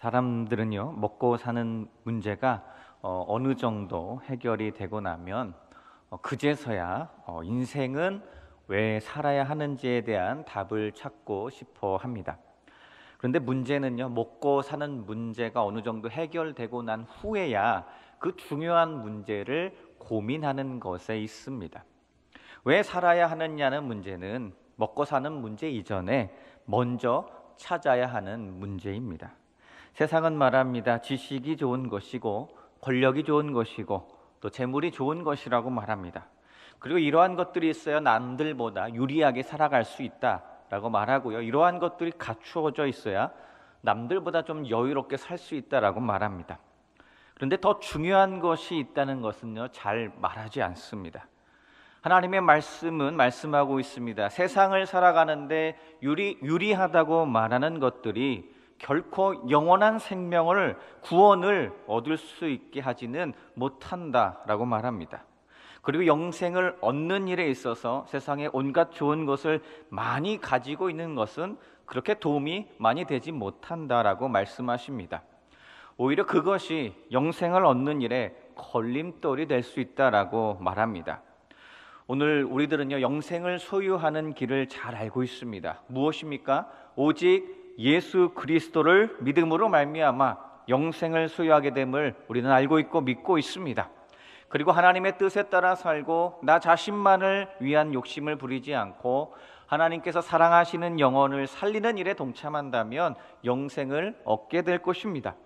사람들은요, 먹고 사는 문제가 어느 정도 해결이 되고 나면 그제서야 인생은 왜 살아야 하는지에 대한 답을 찾고 싶어 합니다. 그런데 문제는요, 먹고 사는 문제가 어느 정도 해결되고 난 후에야 그 중요한 문제를 고민하는 것에 있습니다. 왜 살아야 하느냐는 문제는 먹고 사는 문제 이전에 먼저 찾아야 하는 문제입니다. 세상은 말합니다. 지식이 좋은 것이고 권력이 좋은 것이고 또 재물이 좋은 것이라고 말합니다. 그리고 이러한 것들이 있어야 남들보다 유리하게 살아갈 수 있다라고 말하고요. 이러한 것들이 갖추어져 있어야 남들보다 좀 여유롭게 살 수 있다라고 말합니다. 그런데 더 중요한 것이 있다는 것은요, 잘 말하지 않습니다. 하나님의 말씀은 말씀하고 있습니다. 세상을 살아가는데 유리하다고 말하는 것들이 결코 영원한 생명을, 구원을 얻을 수 있게 하지는 못한다라고 말합니다. 그리고 영생을 얻는 일에 있어서 세상에 온갖 좋은 것을 많이 가지고 있는 것은 그렇게 도움이 많이 되지 못한다라고 말씀하십니다. 오히려 그것이 영생을 얻는 일에 걸림돌이 될 수 있다라고 말합니다. 오늘 우리들은요, 영생을 소유하는 길을 잘 알고 있습니다. 무엇입니까? 오직 예수 그리스도를 믿음으로 말미암아 영생을 소유하게 됨을 우리는 알고 있고 믿고 있습니다. 그리고 하나님의 뜻에 따라 살고 나 자신만을 위한 욕심을 부리지 않고 하나님께서 사랑하시는 영혼을 살리는 일에 동참한다면 영생을 얻게 될 것입니다.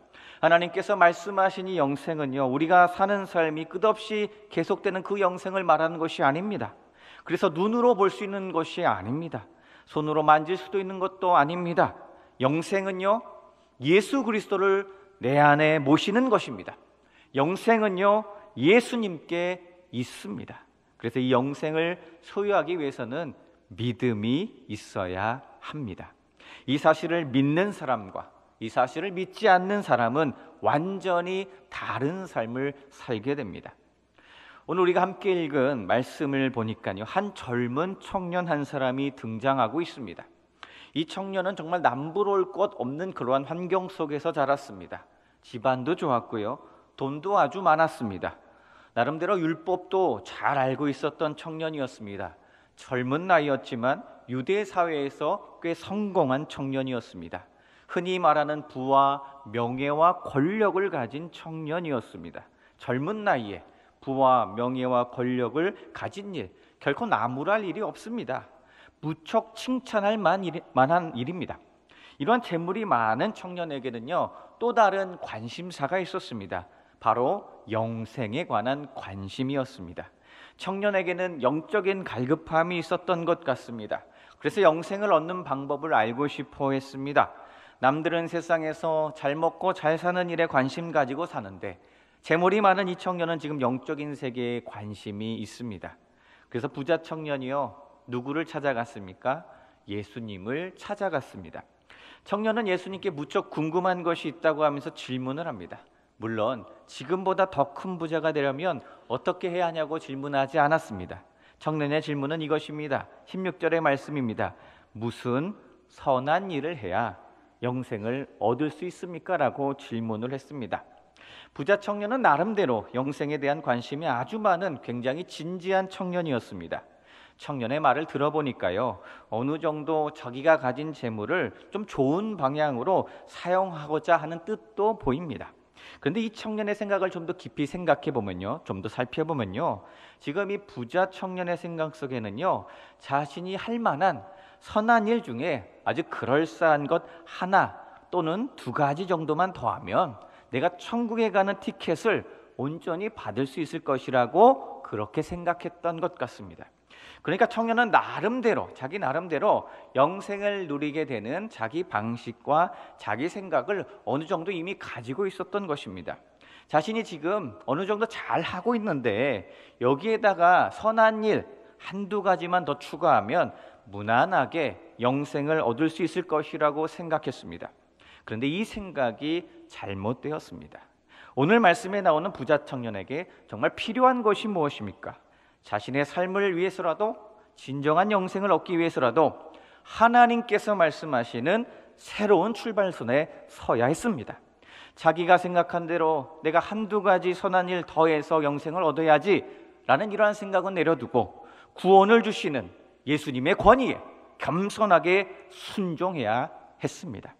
하나님께서 말씀하신 이 영생은요, 우리가 사는 삶이 끝없이 계속되는 그 영생을 말하는 것이 아닙니다. 그래서 눈으로 볼 수 있는 것이 아닙니다. 손으로 만질 수도 있는 것도 아닙니다. 영생은요, 예수 그리스도를 내 안에 모시는 것입니다. 영생은요, 예수님께 있습니다. 그래서 이 영생을 소유하기 위해서는 믿음이 있어야 합니다. 이 사실을 믿는 사람과 이 사실을 믿지 않는 사람은 완전히 다른 삶을 살게 됩니다. 오늘 우리가 함께 읽은 말씀을 보니까요, 한 젊은 청년 한 사람이 등장하고 있습니다. 이 청년은 정말 남부러울 것 없는 그러한 환경 속에서 자랐습니다. 집안도 좋았고요, 돈도 아주 많았습니다. 나름대로 율법도 잘 알고 있었던 청년이었습니다. 젊은 나이였지만 유대 사회에서 꽤 성공한 청년이었습니다. 흔히 말하는 부와 명예와 권력을 가진 청년이었습니다. 젊은 나이에 부와 명예와 권력을 가진 일, 결코 나무랄 일이 없습니다. 무척 칭찬할 만한 일입니다. 이러한 재물이 많은 청년에게는요, 또 다른 관심사가 있었습니다. 바로 영생에 관한 관심이었습니다. 청년에게는 영적인 갈급함이 있었던 것 같습니다. 그래서 영생을 얻는 방법을 알고 싶어 했습니다. 남들은 세상에서 잘 먹고 잘 사는 일에 관심 가지고 사는데 재물이 많은 이 청년은 지금 영적인 세계에 관심이 있습니다. 그래서 부자 청년이요, 누구를 찾아갔습니까? 예수님을 찾아갔습니다. 청년은 예수님께 무척 궁금한 것이 있다고 하면서 질문을 합니다. 물론 지금보다 더 큰 부자가 되려면 어떻게 해야 하냐고 질문하지 않았습니다. 청년의 질문은 이것입니다. 16절의 말씀입니다. 무슨 선한 일을 해야 영생을 얻을 수 있습니까? 라고 질문을 했습니다. 부자 청년은 나름대로 영생에 대한 관심이 아주 많은 굉장히 진지한 청년이었습니다. 청년의 말을 들어보니까요, 어느 정도 자기가 가진 재물을 좀 좋은 방향으로 사용하고자 하는 뜻도 보입니다. 그런데 이 청년의 생각을 좀 더 깊이 생각해 보면요, 좀 더 살펴보면요, 지금 이 부자 청년의 생각 속에는요, 자신이 할 만한 선한 일 중에 아주 그럴싸한 것 하나 또는 두 가지 정도만 더하면 내가 천국에 가는 티켓을 온전히 받을 수 있을 것이라고 그렇게 생각했던 것 같습니다. 그러니까 청년은 자기 나름대로 영생을 누리게 되는 자기 방식과 자기 생각을 어느 정도 이미 가지고 있었던 것입니다. 자신이 지금 어느 정도 잘 하고 있는데 여기에다가 선한 일 한두 가지만 더 추가하면 무난하게 영생을 얻을 수 있을 것이라고 생각했습니다. 그런데 이 생각이 잘못되었습니다. 오늘 말씀에 나오는 부자 청년에게 정말 필요한 것이 무엇입니까? 자신의 삶을 위해서라도, 진정한 영생을 얻기 위해서라도 하나님께서 말씀하시는 새로운 출발선에 서야 했습니다. 자기가 생각한 대로 내가 한두 가지 선한 일 더해서 영생을 얻어야지 라는 이러한 생각은 내려두고 구원을 주시는 예수님의 권위에 겸손하게 순종해야 했습니다.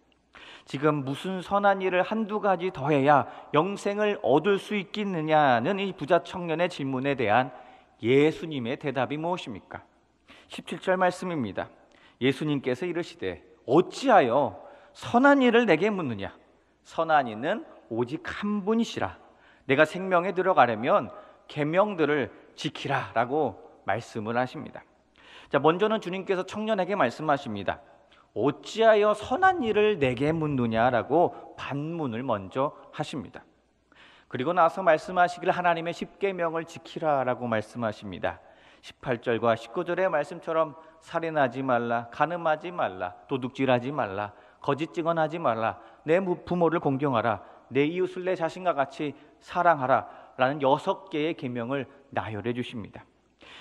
지금 무슨 선한 일을 한두 가지 더해야 영생을 얻을 수 있겠느냐는 이 부자 청년의 질문에 대한 예수님의 대답이 무엇입니까? 17절 말씀입니다. 예수님께서 이르시되 어찌하여 선한 일을 내게 묻느냐? 선한 이는 오직 한 분이시라. 내가 생명에 들어가려면 계명들을 지키라 라고 말씀을 하십니다. 자, 먼저는 주님께서 청년에게 말씀하십니다. 어찌하여 선한 일을 내게 묻느냐라고 반문을 먼저 하십니다. 그리고 나서 말씀하시길 하나님의 십계명을 지키라라고 말씀하십니다. 18절과 19절의 말씀처럼 살인하지 말라, 간음하지 말라, 도둑질하지 말라, 거짓 증언하지 말라, 내 부모를 공경하라, 내 이웃을 내 자신과 같이 사랑하라 라는 6개의 계명을 나열해 주십니다.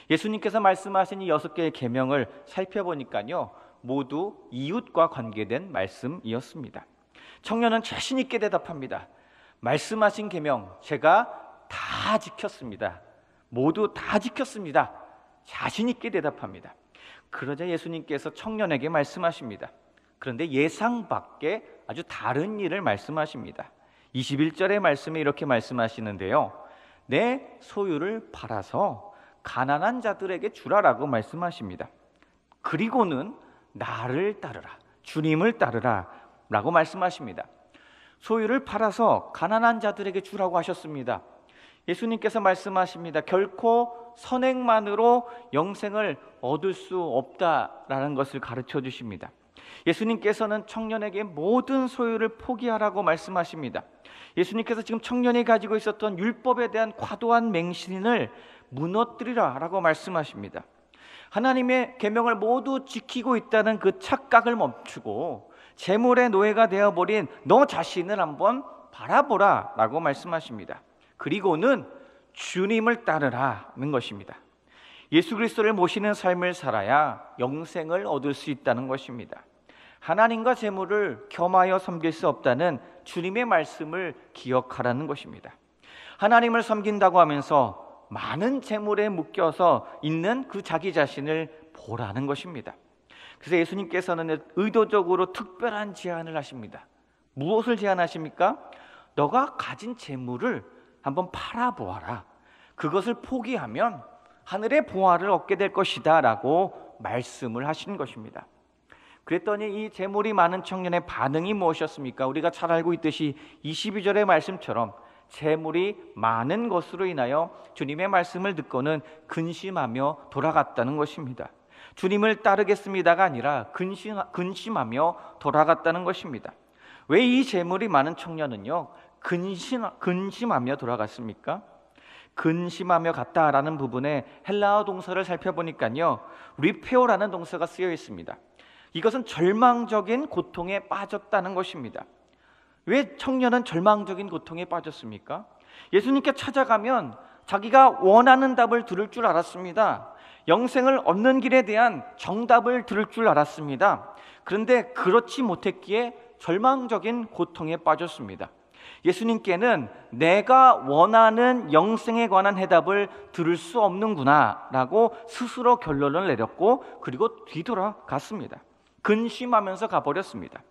예수님께서 말씀하신 이 6개의 계명을 살펴보니까요, 모두 이웃과 관계된 말씀이었습니다. 청년은 자신 있게 대답합니다. 말씀하신 계명 제가 다 지켰습니다. 모두 다 지켰습니다. 자신 있게 대답합니다. 그러자 예수님께서 청년에게 말씀하십니다. 그런데 예상 밖에 아주 다른 일을 말씀하십니다. 21절의 말씀에 이렇게 말씀하시는데요, 내 소유를 팔아서 가난한 자들에게 주라라고 말씀하십니다. 그리고는 나를 따르라, 주님을 따르라 라고 말씀하십니다. 소유를 팔아서 가난한 자들에게 주라고 하셨습니다. 예수님께서 말씀하십니다. 결코 선행만으로 영생을 얻을 수 없다라는 것을 가르쳐 주십니다. 예수님께서는 청년에게 모든 소유를 포기하라고 말씀하십니다. 예수님께서 지금 청년이 가지고 있었던 율법에 대한 과도한 맹신을 무너뜨리라라고 말씀하십니다. 하나님의 계명을 모두 지키고 있다는 그 착각을 멈추고 재물의 노예가 되어버린 너 자신을 한번 바라보라 라고 말씀하십니다. 그리고는 주님을 따르라는 것입니다. 예수 그리스도를 모시는 삶을 살아야 영생을 얻을 수 있다는 것입니다. 하나님과 재물을 겸하여 섬길 수 없다는 주님의 말씀을 기억하라는 것입니다. 하나님을 섬긴다고 하면서 많은 재물에 묶여서 있는 그 자기 자신을 보라는 것입니다. 그래서 예수님께서는 의도적으로 특별한 제안을 하십니다. 무엇을 제안하십니까? 너가 가진 재물을 한번 팔아보아라. 그것을 포기하면 하늘의 보화를 얻게 될 것이다 라고 말씀을 하신 것입니다. 그랬더니 이 재물이 많은 청년의 반응이 무엇이었습니까? 우리가 잘 알고 있듯이 22절의 말씀처럼 재물이 많은 것으로 인하여 주님의 말씀을 듣고는 근심하며 돌아갔다는 것입니다. 주님을 따르겠습니다가 아니라 근심하며 돌아갔다는 것입니다. 왜 이 재물이 많은 청년은요 근심하며 돌아갔습니까? 근심하며 갔다라는 부분에 헬라어 동사를 살펴보니까요 리페오라는 동사가 쓰여 있습니다. 이것은 절망적인 고통에 빠졌다는 것입니다. 왜 청년은 절망적인 고통에 빠졌습니까? 예수님께 찾아가면 자기가 원하는 답을 들을 줄 알았습니다. 영생을 얻는 길에 대한 정답을 들을 줄 알았습니다. 그런데 그렇지 못했기에 절망적인 고통에 빠졌습니다. 예수님께는 내가 원하는 영생에 관한 해답을 들을 수 없는구나 라고 스스로 결론을 내렸고 그리고 뒤돌아갔습니다. 근심하면서 가버렸습니다.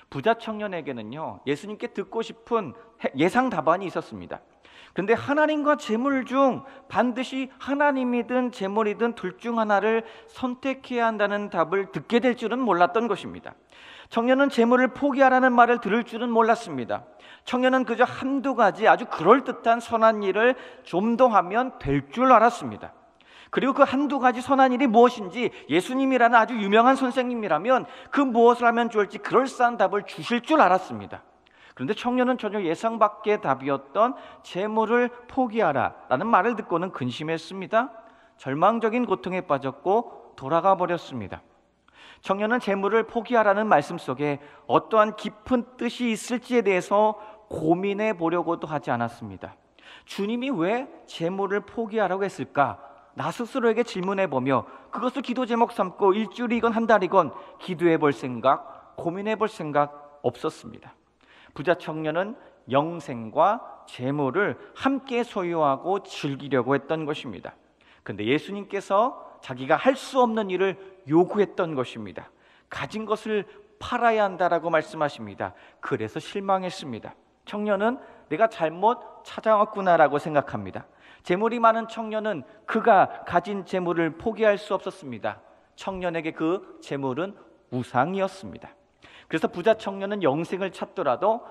부자 청년에게는요 예수님께 듣고 싶은 예상 답안이 있었습니다. 그런데 하나님과 재물 중 반드시 하나님이든 재물이든 둘 중 하나를 선택해야 한다는 답을 듣게 될 줄은 몰랐던 것입니다. 청년은 재물을 포기하라는 말을 들을 줄은 몰랐습니다. 청년은 그저 한두 가지 아주 그럴듯한 선한 일을 좀 더 하면 될 줄 알았습니다. 그리고 그 한두 가지 선한 일이 무엇인지 예수님이라는 아주 유명한 선생님이라면 그 무엇을 하면 좋을지 그럴싸한 답을 주실 줄 알았습니다. 그런데 청년은 전혀 예상 밖의 답이었던 재물을 포기하라 라는 말을 듣고는 근심했습니다. 절망적인 고통에 빠졌고 돌아가 버렸습니다. 청년은 재물을 포기하라는 말씀 속에 어떠한 깊은 뜻이 있을지에 대해서 고민해 보려고도 하지 않았습니다. 주님이 왜 재물을 포기하라고 했을까? 나 스스로에게 질문해 보며 그것을 기도 제목 삼고 일주일이건 한 달이건 기도해 볼 생각 고민해 볼 생각 없었습니다. 부자 청년은 영생과 재물을 함께 소유하고 즐기려고 했던 것입니다. 그런데 예수님께서 자기가 할 수 없는 일을 요구했던 것입니다. 가진 것을 팔아야 한다라고 말씀하십니다. 그래서 실망했습니다. 청년은 내가 잘못 찾아왔구나라고 생각합니다. 재물이 많은 청년은 그가 가진 재물을 포기할 수 없었습니다. 청년에게 그 재물은 우상이었습니다. 그래서 부자 청년은 영생을 찾더라도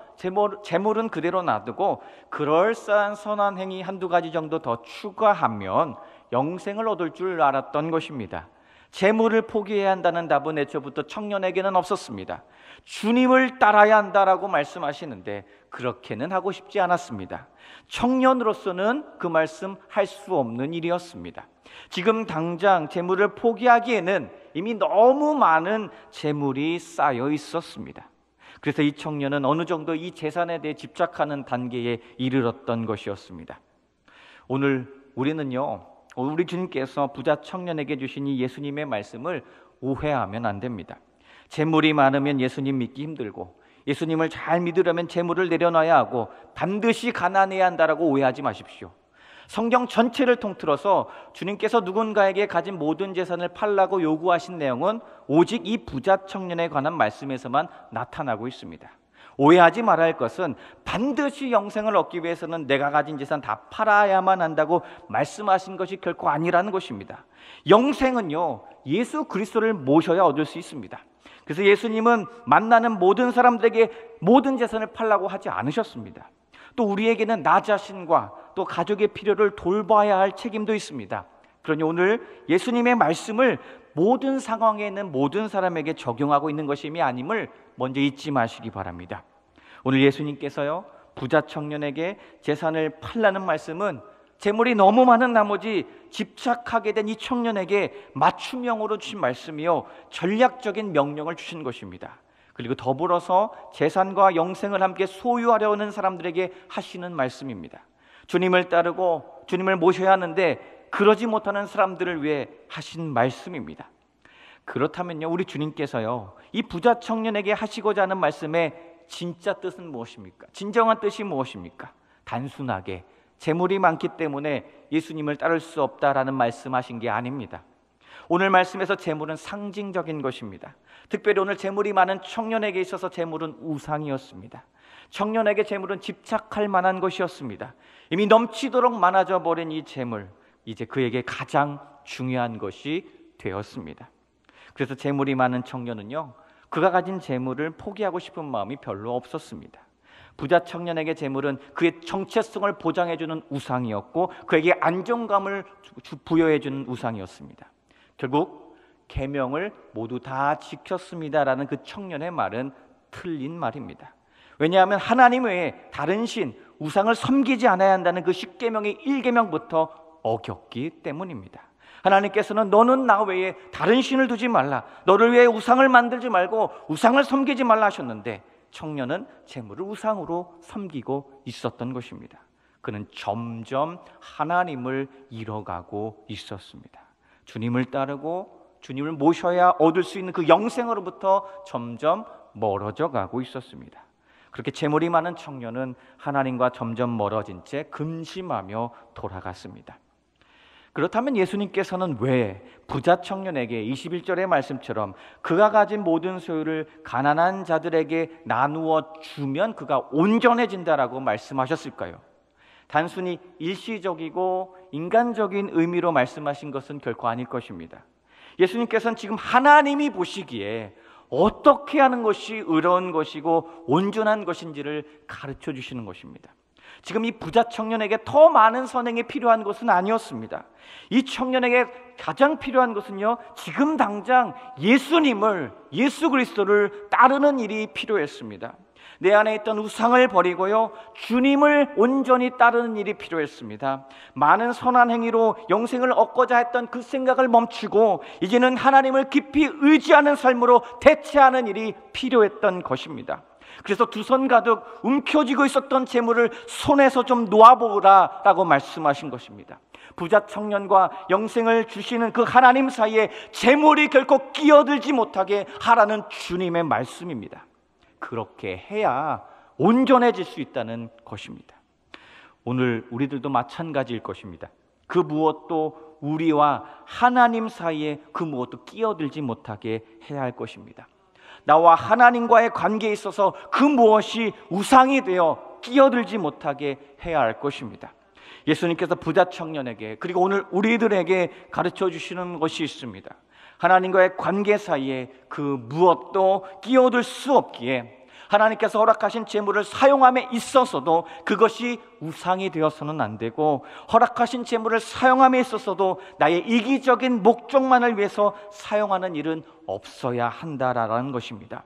재물은 그대로 놔두고 그럴싸한 선한 행위 한두 가지 정도 더 추가하면 영생을 얻을 줄 알았던 것입니다. 재물을 포기해야 한다는 답은 애초부터 청년에게는 없었습니다. 주님을 따라야 한다라고 말씀하시는데 그렇게는 하고 싶지 않았습니다. 청년으로서는 그 말씀 할 수 없는 일이었습니다. 지금 당장 재물을 포기하기에는 이미 너무 많은 재물이 쌓여 있었습니다. 그래서 이 청년은 어느 정도 이 재산에 대해 집착하는 단계에 이르렀던 것이었습니다. 오늘 우리는요, 우리 주님께서 부자 청년에게 주신 이 예수님의 말씀을 오해하면 안 됩니다. 재물이 많으면 예수님 믿기 힘들고 예수님을 잘 믿으려면 재물을 내려놔야 하고 반드시 가난해야 한다라고 오해하지 마십시오. 성경 전체를 통틀어서 주님께서 누군가에게 가진 모든 재산을 팔라고 요구하신 내용은 오직 이 부자 청년에 관한 말씀에서만 나타나고 있습니다. 오해하지 말아야 할 것은 반드시 영생을 얻기 위해서는 내가 가진 재산 다 팔아야만 한다고 말씀하신 것이 결코 아니라는 것입니다. 영생은요, 예수 그리스도를 모셔야 얻을 수 있습니다. 그래서 예수님은 만나는 모든 사람들에게 모든 재산을 팔라고 하지 않으셨습니다. 또 우리에게는 나 자신과 또 가족의 필요를 돌봐야 할 책임도 있습니다. 그러니 오늘 예수님의 말씀을 모든 상황에 있는 모든 사람에게 적용하고 있는 것임이 아님을 먼저 잊지 마시기 바랍니다. 오늘 예수님께서요, 부자 청년에게 재산을 팔라는 말씀은 재물이 너무 많은 나머지 집착하게 된 이 청년에게 맞춤형으로 주신 말씀이요, 전략적인 명령을 주신 것입니다. 그리고 더불어서 재산과 영생을 함께 소유하려는 사람들에게 하시는 말씀입니다. 주님을 따르고 주님을 모셔야 하는데 그러지 못하는 사람들을 위해 하신 말씀입니다. 그렇다면요, 우리 주님께서요, 이 부자 청년에게 하시고자 하는 말씀의 진짜 뜻은 무엇입니까? 진정한 뜻이 무엇입니까? 단순하게 재물이 많기 때문에 예수님을 따를 수 없다라는 말씀하신 게 아닙니다. 오늘 말씀에서 재물은 상징적인 것입니다. 특별히 오늘 재물이 많은 청년에게 있어서 재물은 우상이었습니다. 청년에게 재물은 집착할 만한 것이었습니다. 이미 넘치도록 많아져 버린 이 재물, 이제 그에게 가장 중요한 것이 되었습니다. 그래서 재물이 많은 청년은요, 그가 가진 재물을 포기하고 싶은 마음이 별로 없었습니다. 부자 청년에게 재물은 그의 정체성을 보장해주는 우상이었고 그에게 안정감을 부여해주는 우상이었습니다. 결국 계명을 모두 다 지켰습니다라는 그 청년의 말은 틀린 말입니다. 왜냐하면 하나님 외에 다른 신, 우상을 섬기지 않아야 한다는 그 10계명의 1계명부터 어겼기 때문입니다. 하나님께서는 너는 나 외에 다른 신을 두지 말라, 너를 위해 우상을 만들지 말고 우상을 섬기지 말라 하셨는데 청년은 재물을 우상으로 섬기고 있었던 것입니다. 그는 점점 하나님을 잃어가고 있었습니다. 주님을 따르고 주님을 모셔야 얻을 수 있는 그 영생으로부터 점점 멀어져 가고 있었습니다. 그렇게 재물이 많은 청년은 하나님과 점점 멀어진 채 근심하며 돌아갔습니다. 그렇다면 예수님께서는 왜 부자 청년에게 21절의 말씀처럼 그가 가진 모든 소유를 가난한 자들에게 나누어 주면 그가 온전해진다라고 말씀하셨을까요? 단순히 일시적이고 인간적인 의미로 말씀하신 것은 결코 아닐 것입니다. 예수님께서는 지금 하나님이 보시기에 어떻게 하는 것이 의로운 것이고 온전한 것인지를 가르쳐 주시는 것입니다. 지금 이 부자 청년에게 더 많은 선행이 필요한 것은 아니었습니다. 이 청년에게 가장 필요한 것은요, 지금 당장 예수님을, 예수 그리스도를 따르는 일이 필요했습니다. 내 안에 있던 우상을 버리고요, 주님을 온전히 따르는 일이 필요했습니다. 많은 선한 행위로 영생을 얻고자 했던 그 생각을 멈추고 이제는 하나님을 깊이 의지하는 삶으로 대체하는 일이 필요했던 것입니다. 그래서 두 손 가득 움켜쥐고 있었던 재물을 손에서 좀 놓아보라 라고 말씀하신 것입니다. 부자 청년과 영생을 주시는 그 하나님 사이에 재물이 결코 끼어들지 못하게 하라는 주님의 말씀입니다. 그렇게 해야 온전해질 수 있다는 것입니다. 오늘 우리들도 마찬가지일 것입니다. 그 무엇도 우리와 하나님 사이에 그 무엇도 끼어들지 못하게 해야 할 것입니다. 나와 하나님과의 관계에 있어서 그 무엇이 우상이 되어 끼어들지 못하게 해야 할 것입니다. 예수님께서 부자 청년에게 그리고 오늘 우리들에게 가르쳐 주시는 것이 있습니다. 하나님과의 관계 사이에 그 무엇도 끼어들 수 없기에 하나님께서 허락하신 재물을 사용함에 있어서도 그것이 우상이 되어서는 안 되고, 허락하신 재물을 사용함에 있어서도 나의 이기적인 목적만을 위해서 사용하는 일은 없어야 한다라는 것입니다.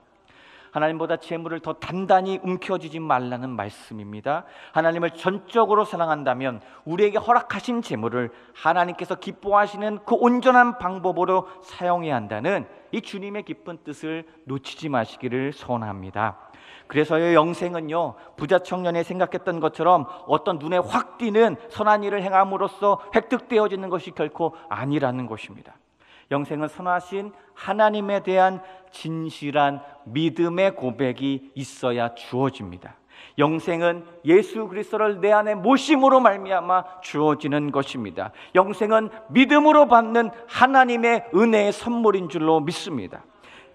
하나님보다 재물을 더 단단히 움켜쥐지 말라는 말씀입니다. 하나님을 전적으로 사랑한다면 우리에게 허락하신 재물을 하나님께서 기뻐하시는 그 온전한 방법으로 사용해야 한다는 이 주님의 기쁜 뜻을 놓치지 마시기를 소원합니다. 그래서요, 영생은요, 부자 청년이 생각했던 것처럼 어떤 눈에 확 띄는 선한 일을 행함으로써 획득되어지는 것이 결코 아니라는 것입니다. 영생은 선하신 하나님에 대한 진실한 믿음의 고백이 있어야 주어집니다. 영생은 예수 그리스도를 내 안에 모심으로 말미암아 주어지는 것입니다. 영생은 믿음으로 받는 하나님의 은혜의 선물인 줄로 믿습니다.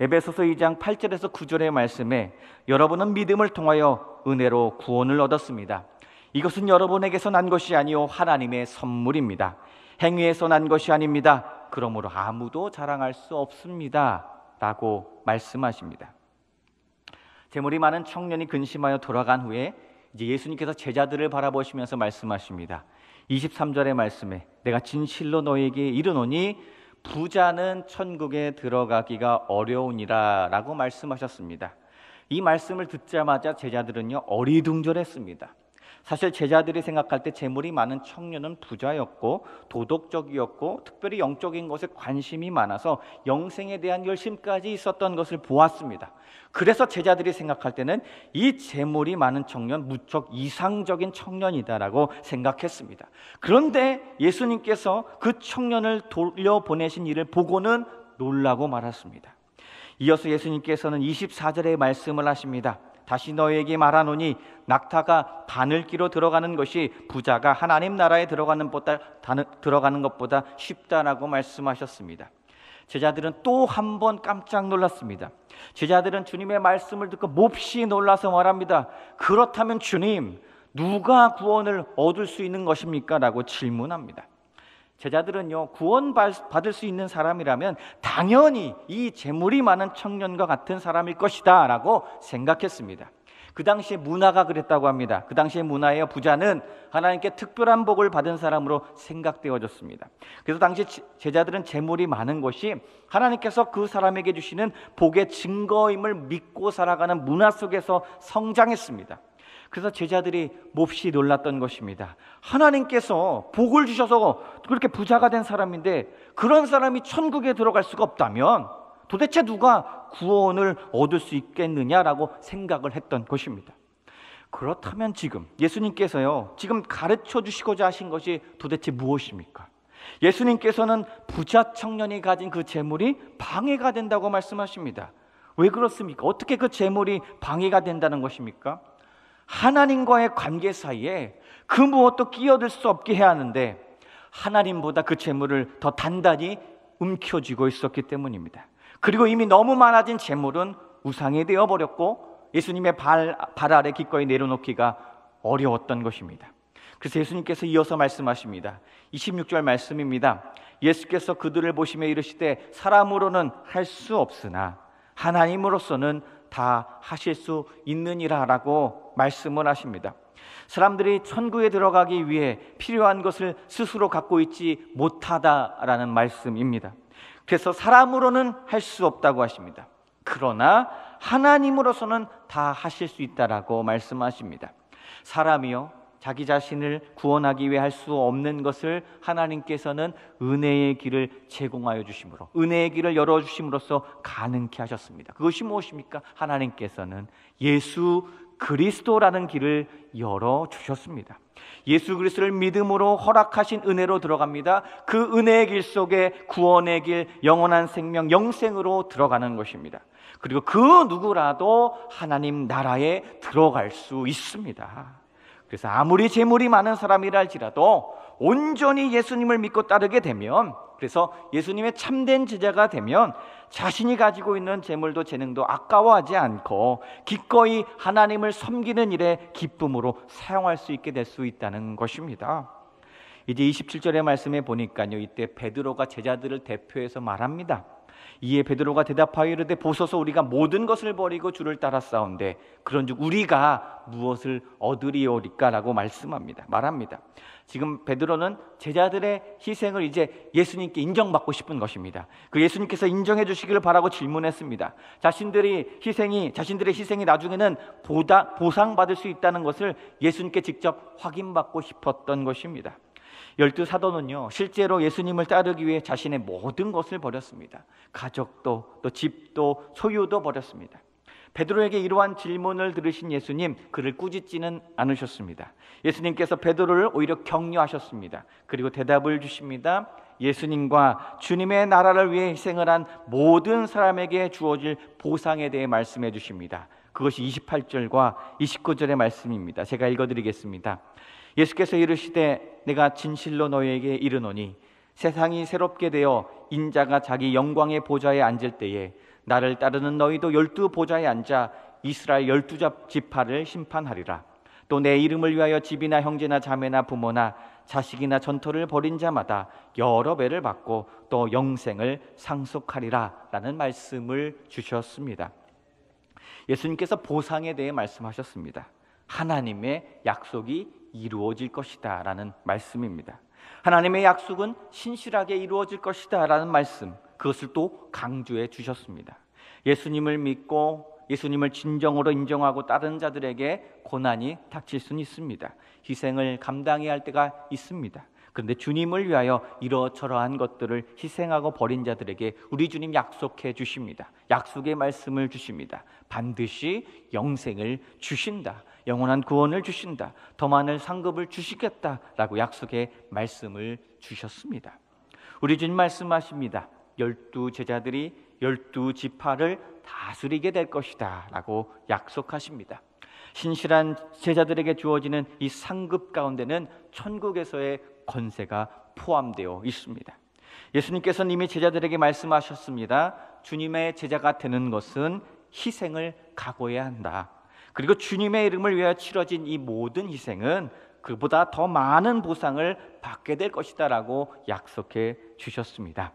에베소서 2장 8절에서 9절의 말씀에 여러분은 믿음을 통하여 은혜로 구원을 얻었습니다. 이것은 여러분에게서 난 것이 아니요 하나님의 선물입니다. 행위에서 난 것이 아닙니다. 그러므로 아무도 자랑할 수 없습니다 라고 말씀하십니다. 재물이 많은 청년이 근심하여 돌아간 후에 이제 예수님께서 제자들을 바라보시면서 말씀하십니다. 23절의 말씀에 내가 진실로 너희에게 이르노니 부자는 천국에 들어가기가 어려우니라 라고 말씀하셨습니다. 이 말씀을 듣자마자 제자들은요, 어리둥절했습니다. 사실 제자들이 생각할 때 재물이 많은 청년은 부자였고 도덕적이었고 특별히 영적인 것에 관심이 많아서 영생에 대한 열심까지 있었던 것을 보았습니다. 그래서 제자들이 생각할 때는 이 재물이 많은 청년 무척 이상적인 청년이다라고 생각했습니다. 그런데 예수님께서 그 청년을 돌려보내신 일을 보고는 놀라고 말았습니다. 이어서 예수님께서는 24절의 말씀을 하십니다. 다시 너희에게 말하노니 낙타가 바늘기로 들어가는 것이 부자가 하나님 나라에 들어가는 것보다 쉽다라고 말씀하셨습니다. 제자들은 또 한 번 깜짝 놀랐습니다. 제자들은 주님의 말씀을 듣고 몹시 놀라서 말합니다. 그렇다면 주님, 누가 구원을 얻을 수 있는 것입니까? 라고 질문합니다. 제자들은요, 구원받을 수 있는 사람이라면 당연히 이 재물이 많은 청년과 같은 사람일 것이다 라고 생각했습니다. 그 당시의 문화가 그랬다고 합니다. 그 당시의 문화에 부자는 하나님께 특별한 복을 받은 사람으로 생각되어졌습니다. 그래서 당시 제자들은 재물이 많은 것이 하나님께서 그 사람에게 주시는 복의 증거임을 믿고 살아가는 문화 속에서 성장했습니다. 그래서 제자들이 몹시 놀랐던 것입니다. 하나님께서 복을 주셔서 그렇게 부자가 된 사람인데 그런 사람이 천국에 들어갈 수가 없다면 도대체 누가 구원을 얻을 수 있겠느냐라고 생각을 했던 것입니다. 그렇다면 지금 예수님께서요, 지금 가르쳐 주시고자 하신 것이 도대체 무엇입니까? 예수님께서는 부자 청년이 가진 그 재물이 방해가 된다고 말씀하십니다. 왜 그렇습니까? 어떻게 그 재물이 방해가 된다는 것입니까? 하나님과의 관계 사이에 그 무엇도 끼어들 수 없게 해야 하는데 하나님보다 그 재물을 더 단단히 움켜쥐고 있었기 때문입니다. 그리고 이미 너무 많아진 재물은 우상이 되어버렸고 예수님의 발 아래 기꺼이 내려놓기가 어려웠던 것입니다. 그래서 예수님께서 이어서 말씀하십니다. 26절 말씀입니다. 예수께서 그들을 보시며 이르시되 사람으로는 할 수 없으나 하나님으로서는 다 하실 수 있느니라 라고 말씀을 하십니다. 사람들이 천국에 들어가기 위해 필요한 것을 스스로 갖고 있지 못하다라는 말씀입니다. 그래서 사람으로는 할 수 없다고 하십니다. 그러나 하나님으로서는 다 하실 수 있다라고 말씀하십니다. 사람이요, 자기 자신을 구원하기 위해 할 수 없는 것을 하나님께서는 은혜의 길을 제공하여 주심으로, 은혜의 길을 열어주심으로써 가능케 하셨습니다. 그것이 무엇입니까? 하나님께서는 예수 그리스도라는 길을 열어주셨습니다. 예수 그리스도를 믿음으로 허락하신 은혜로 들어갑니다. 그 은혜의 길 속에 구원의 길, 영원한 생명, 영생으로 들어가는 것입니다. 그리고 그 누구라도 하나님 나라에 들어갈 수 있습니다. 그래서 아무리 재물이 많은 사람이라 할지라도 온전히 예수님을 믿고 따르게 되면, 그래서 예수님의 참된 제자가 되면 자신이 가지고 있는 재물도 재능도 아까워하지 않고 기꺼이 하나님을 섬기는 일에 기쁨으로 사용할 수 있게 될 수 있다는 것입니다. 이제 27절의 말씀에 보니까요, 이때 베드로가 제자들을 대표해서 말합니다. 이에 베드로가 대답하여 이르되 보소서 우리가 모든 것을 버리고 주를 따랐사온데 그런즉 우리가 무엇을 얻으리오리까 라고 말합니다. 지금 베드로는 제자들의 희생을 이제 예수님께 인정받고 싶은 것입니다. 그 예수님께서 인정해 주시기를 바라고 질문했습니다. 자신들의 희생이 나중에는 보상받을 수 있다는 것을 예수님께 직접 확인받고 싶었던 것입니다. 12사도는요, 실제로 예수님을 따르기 위해 자신의 모든 것을 버렸습니다. 가족도, 또 집도, 소유도 버렸습니다. 베드로에게 이러한 질문을 들으신 예수님, 그를 꾸짖지는 않으셨습니다. 예수님께서 베드로를 오히려 격려하셨습니다. 그리고 대답을 주십니다. 예수님과 주님의 나라를 위해 희생을 한 모든 사람에게 주어질 보상에 대해 말씀해 주십니다. 그것이 28절과 29절의 말씀입니다. 제가 읽어드리겠습니다. 예수께서 이르시되 내가 진실로 너희에게 이르노니 세상이 새롭게 되어 인자가 자기 영광의 보좌에 앉을 때에 나를 따르는 너희도 12보좌에 앉아 이스라엘 12지파를 심판하리라. 또 내 이름을 위하여 집이나 형제나 자매나 부모나 자식이나 전토를 벌인 자마다 여러 배를 받고 또 영생을 상속하리라 라는 말씀을 주셨습니다. 예수님께서 보상에 대해 말씀하셨습니다. 하나님의 약속이 이루어질 것이다 라는 말씀입니다. 하나님의 약속은 신실하게 이루어질 것이다 라는 말씀, 그것을 또 강조해 주셨습니다. 예수님을 믿고 예수님을 진정으로 인정하고 따르는 자들에게 고난이 닥칠 수는 있습니다. 희생을 감당해야 할 때가 있습니다. 그런데 주님을 위하여 이러저러한 것들을 희생하고 버린 자들에게 우리 주님 약속해 주십니다. 약속의 말씀을 주십니다. 반드시 영생을 주신다, 영원한 구원을 주신다, 더 많은 상급을 주시겠다라고 약속의 말씀을 주셨습니다. 우리 주님 말씀하십니다. 12제자들이 12지파를 다스리게 될 것이다 라고 약속하십니다. 신실한 제자들에게 주어지는 이 상급 가운데는 천국에서의 권세가 포함되어 있습니다. 예수님께서는 이미 제자들에게 말씀하셨습니다. 주님의 제자가 되는 것은 희생을 각오해야 한다. 그리고 주님의 이름을 위하여 치러진 이 모든 희생은 그보다 더 많은 보상을 받게 될 것이다 라고 약속해 주셨습니다.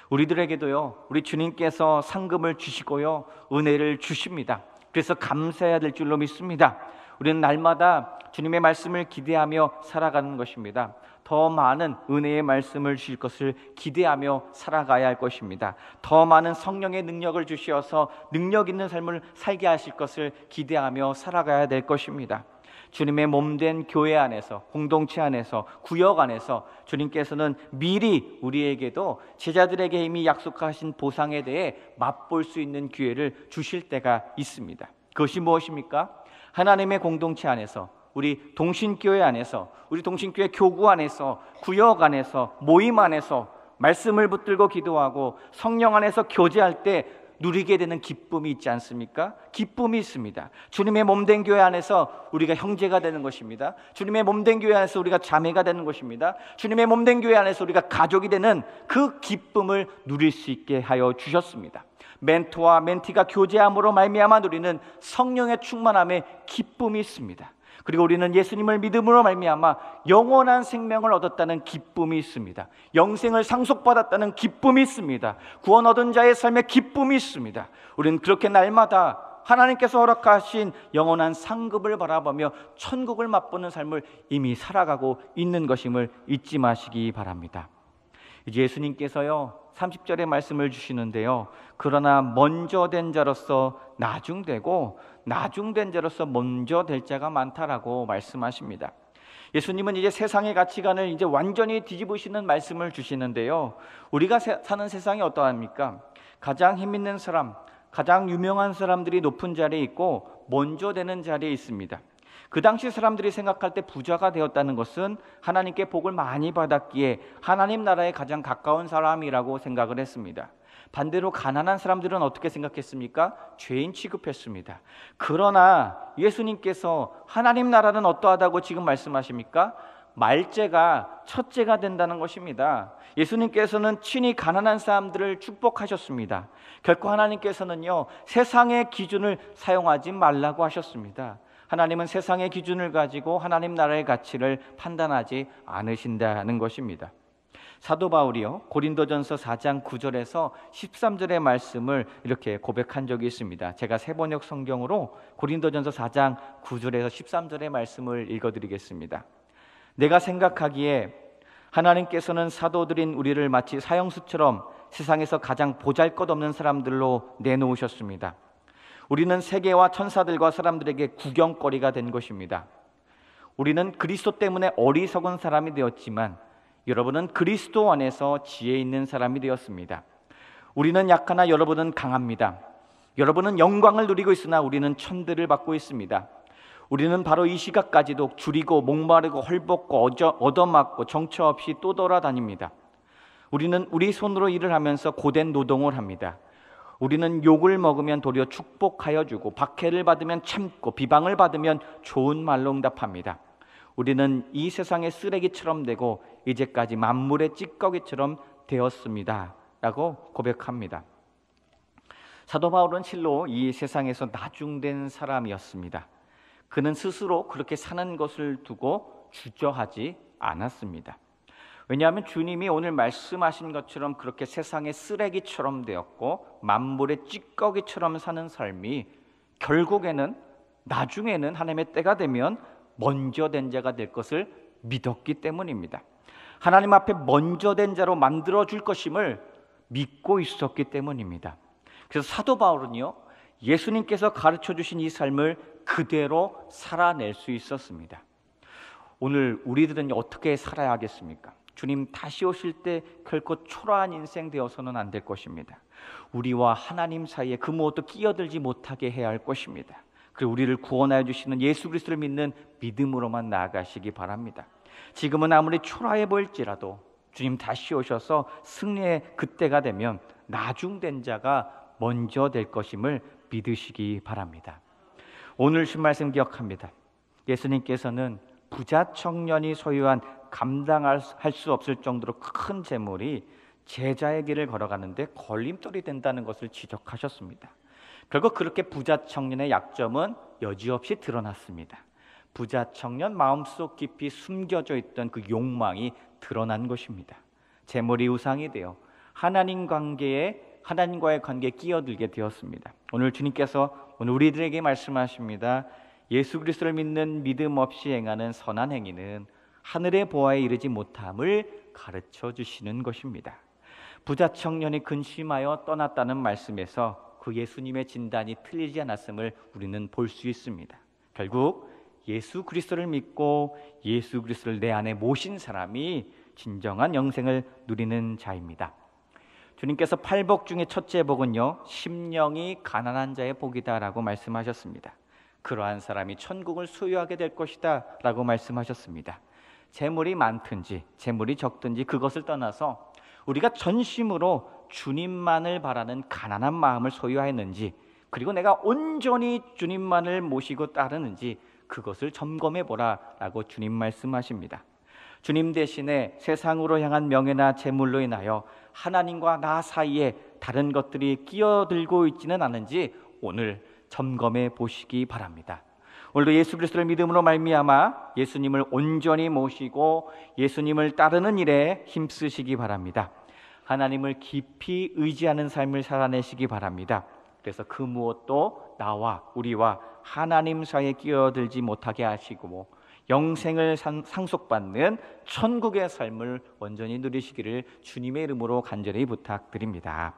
우리들에게도요, 우리 주님께서 상급을 주시고요, 은혜를 주십니다. 그래서 감사해야 될 줄로 믿습니다. 우리는 날마다 주님의 말씀을 기대하며 살아가는 것입니다. 더 많은 은혜의 말씀을 주실 것을 기대하며 살아가야 할 것입니다. 더 많은 성령의 능력을 주시어서 능력 있는 삶을 살게 하실 것을 기대하며 살아가야 될 것입니다. 주님의 몸된 교회 안에서, 공동체 안에서, 구역 안에서 주님께서는 미리 우리에게도 제자들에게 이미 약속하신 보상에 대해 맛볼 수 있는 기회를 주실 때가 있습니다. 그것이 무엇입니까? 하나님의 공동체 안에서, 우리 동신교회 안에서, 우리 동신교회 교구 안에서, 구역 안에서, 모임 안에서 말씀을 붙들고 기도하고 성령 안에서 교제할 때 누리게 되는 기쁨이 있지 않습니까? 기쁨이 있습니다. 주님의 몸된 교회 안에서 우리가 형제가 되는 것입니다. 주님의 몸된 교회 안에서 우리가 자매가 되는 것입니다. 주님의 몸된 교회 안에서 우리가 가족이 되는 그 기쁨을 누릴 수 있게 하여 주셨습니다. 멘토와 멘티가 교제함으로 말미암아 누리는 성령의 충만함에 기쁨이 있습니다. 그리고 우리는 예수님을 믿음으로 말미암아 영원한 생명을 얻었다는 기쁨이 있습니다. 영생을 상속받았다는 기쁨이 있습니다. 구원 얻은 자의 삶에 기쁨이 있습니다. 우리는 그렇게 날마다 하나님께서 허락하신 영원한 상급을 바라보며 천국을 맛보는 삶을 이미 살아가고 있는 것임을 잊지 마시기 바랍니다. 이제 예수님께서요 30절의 말씀을 주시는데요, 그러나 먼저 된 자로서 나중되고 나중된 자로서 먼저 될 자가 많다라고 말씀하십니다. 예수님은 이제 세상의 가치관을 이제 완전히 뒤집으시는 말씀을 주시는데요. 우리가 사는 세상이 어떠합니까? 가장 힘 있는 사람, 가장 유명한 사람들이 높은 자리에 있고 먼저 되는 자리에 있습니다. 그 당시 사람들이 생각할 때 부자가 되었다는 것은 하나님께 복을 많이 받았기에 하나님 나라에 가장 가까운 사람이라고 생각을 했습니다. 반대로 가난한 사람들은 어떻게 생각했습니까? 죄인 취급했습니다. 그러나 예수님께서 하나님 나라는 어떠하다고 지금 말씀하십니까? 말째가 첫째가 된다는 것입니다. 예수님께서는 친히 가난한 사람들을 축복하셨습니다. 결코 하나님께서는요, 세상의 기준을 사용하지 말라고 하셨습니다. 하나님은 세상의 기준을 가지고 하나님 나라의 가치를 판단하지 않으신다는 것입니다. 사도 바울이요, 고린도전서 4장 9절에서 13절의 말씀을 이렇게 고백한 적이 있습니다. 제가 세번역 성경으로 고린도전서 4장 9절에서 13절의 말씀을 읽어드리겠습니다. 내가 생각하기에 하나님께서는 사도들인 우리를 마치 사형수처럼 세상에서 가장 보잘것없는 사람들로 내놓으셨습니다. 우리는 세계와 천사들과 사람들에게 구경거리가 된 것입니다. 우리는 그리스도 때문에 어리석은 사람이 되었지만 여러분은 그리스도 안에서 지혜 있는 사람이 되었습니다. 우리는 약하나 여러분은 강합니다. 여러분은 영광을 누리고 있으나 우리는 천대를 받고 있습니다. 우리는 바로 이 시각까지도 줄이고 목마르고 헐벗고 얻어맞고 정처 없이 또 돌아다닙니다. 우리는 우리 손으로 일을 하면서 고된 노동을 합니다. 우리는 욕을 먹으면 도리어 축복하여 주고 박해를 받으면 참고 비방을 받으면 좋은 말로 응답합니다. 우리는 이 세상의 쓰레기처럼 되고 이제까지 만물의 찌꺼기처럼 되었습니다 라고 고백합니다. 사도 바울은 실로 이 세상에서 나중된 사람이었습니다. 그는 스스로 그렇게 사는 것을 두고 주저하지 않았습니다. 왜냐하면 주님이 오늘 말씀하신 것처럼 그렇게 세상의 쓰레기처럼 되었고 만물의 찌꺼기처럼 사는 삶이 결국에는 나중에는 하나님의 때가 되면 먼저 된 자가 될 것을 믿었기 때문입니다. 하나님 앞에 먼저 된 자로 만들어 줄 것임을 믿고 있었기 때문입니다. 그래서 사도 바울은요, 예수님께서 가르쳐 주신 이 삶을 그대로 살아낼 수 있었습니다. 오늘 우리들은 어떻게 살아야 하겠습니까? 주님 다시 오실 때 결코 초라한 인생 되어서는 안 될 것입니다. 우리와 하나님 사이에 그 무엇도 끼어들지 못하게 해야 할 것입니다. 그리고 우리를 구원하여 주시는 예수 그리스도를 믿는 믿음으로만 나아가시기 바랍니다. 지금은 아무리 초라해 보일지라도 주님 다시 오셔서 승리의 그때가 되면 나중된 자가 먼저 될 것임을 믿으시기 바랍니다. 오늘 신 말씀 기억합니다. 예수님께서는 부자 청년이 소유한 감당할 수 없을 정도로 큰 재물이 제자의 길을 걸어가는데 걸림돌이 된다는 것을 지적하셨습니다. 결국 그렇게 부자 청년의 약점은 여지없이 드러났습니다. 부자 청년 마음속 깊이 숨겨져 있던 그 욕망이 드러난 것입니다. 재물이 우상이 되어 하나님과의 관계에 끼어들게 되었습니다. 오늘 주님께서 오늘 우리들에게 말씀하십니다. 예수 그리스도를 믿는 믿음 없이 행하는 선한 행위는 하늘의 보화에 이르지 못함을 가르쳐 주시는 것입니다. 부자 청년이 근심하여 떠났다는 말씀에서 그 예수님의 진단이 틀리지 않았음을 우리는 볼 수 있습니다. 결국 예수 그리스도를 믿고 예수 그리스도를 내 안에 모신 사람이 진정한 영생을 누리는 자입니다. 주님께서 8복 중에 첫째 복은요, 심령이 가난한 자의 복이다 라고 말씀하셨습니다. 그러한 사람이 천국을 소유하게 될 것이다 라고 말씀하셨습니다. 재물이 많든지 재물이 적든지 그것을 떠나서 우리가 전심으로 주님만을 바라는 가난한 마음을 소유하였는지, 그리고 내가 온전히 주님만을 모시고 따르는지 그것을 점검해 보라 라고 주님 말씀하십니다. 주님 대신에 세상으로 향한 명예나 재물로 인하여 하나님과 나 사이에 다른 것들이 끼어들고 있지는 않은지 오늘 점검해 보시기 바랍니다. 오늘도 예수 그리스도를 믿음으로 말미암아 예수님을 온전히 모시고 예수님을 따르는 일에 힘쓰시기 바랍니다. 하나님을 깊이 의지하는 삶을 살아내시기 바랍니다. 그래서 그 무엇도 나와 우리와 하나님 사이에 끼어들지 못하게 하시고 영생을 상속받는 천국의 삶을 온전히 누리시기를 주님의 이름으로 간절히 부탁드립니다.